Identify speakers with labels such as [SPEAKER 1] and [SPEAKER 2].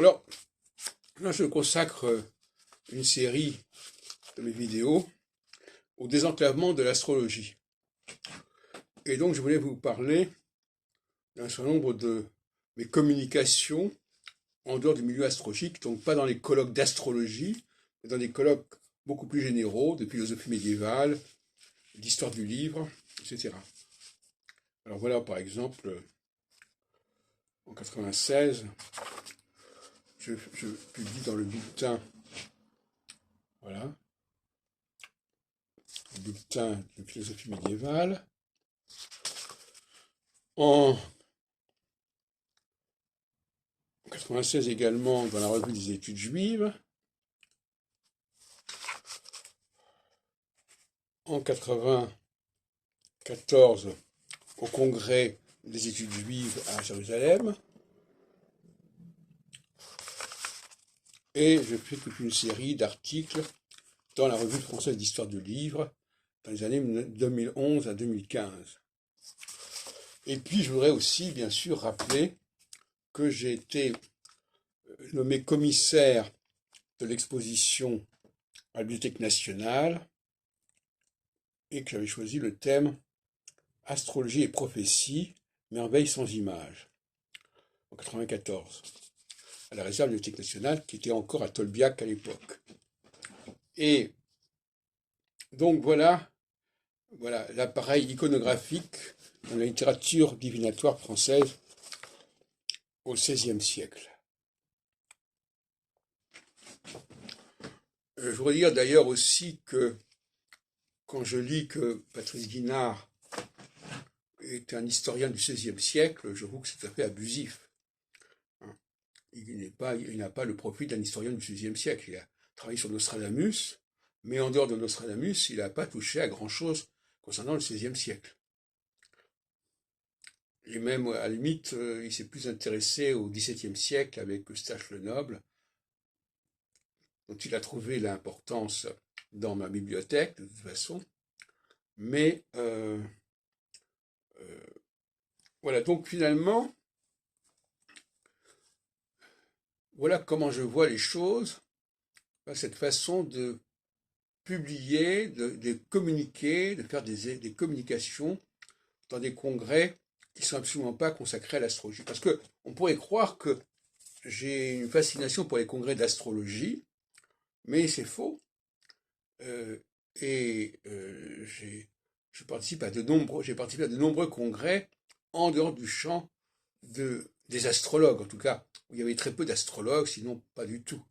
[SPEAKER 1] Alors, là, je consacre une série de mes vidéos au désenclavement de l'astrologie. Et donc, je voulais vous parler d'un certain nombre de mes communications en dehors du milieu astrologique, donc pas dans les colloques d'astrologie, mais dans des colloques beaucoup plus généraux, de philosophie médiévale, d'histoire du livre, etc. Alors voilà, par exemple, en 96, je publie dans le bulletin, voilà, le bulletin de philosophie médiévale. En 96 également, dans la revue des études juives. En 94, au congrès des études juives à Jérusalem. Et je fais toute une série d'articles dans la revue française d'histoire du livre dans les années 2011 à 2015. Et puis je voudrais aussi bien sûr rappeler que j'ai été nommé commissaire de l'exposition à la Bibliothèque nationale et que j'avais choisi le thème Astrologie et prophétie, merveille sans image, en 94, à la réserve de la Bibliothèque nationale, qui était encore à Tolbiac à l'époque. Et donc voilà l'appareil iconographique dans la littérature divinatoire française au XVIe siècle. Je voudrais dire d'ailleurs aussi que quand je lis que Patrice Guinard est un historien du XVIe siècle, je trouve que c'est tout à fait abusif. Il n'a pas le profil d'un historien du XVIe siècle. Il a travaillé sur Nostradamus, mais en dehors de Nostradamus, il n'a pas touché à grand-chose concernant le XVIe siècle. Et même, à la limite, il s'est plus intéressé au XVIIe siècle avec Eustache le Noble, dont il a trouvé l'importance dans ma bibliothèque, de toute façon. Mais voilà, donc finalement, voilà comment je vois les choses, cette façon de publier, de communiquer, de faire des communications dans des congrès qui ne sont absolument pas consacrés à l'astrologie. Parce que on pourrait croire que j'ai une fascination pour les congrès d'astrologie, mais c'est faux. J'ai participé à de nombreux congrès en dehors du champ des astrologues, en tout cas, où il y avait très peu d'astrologues, sinon pas du tout.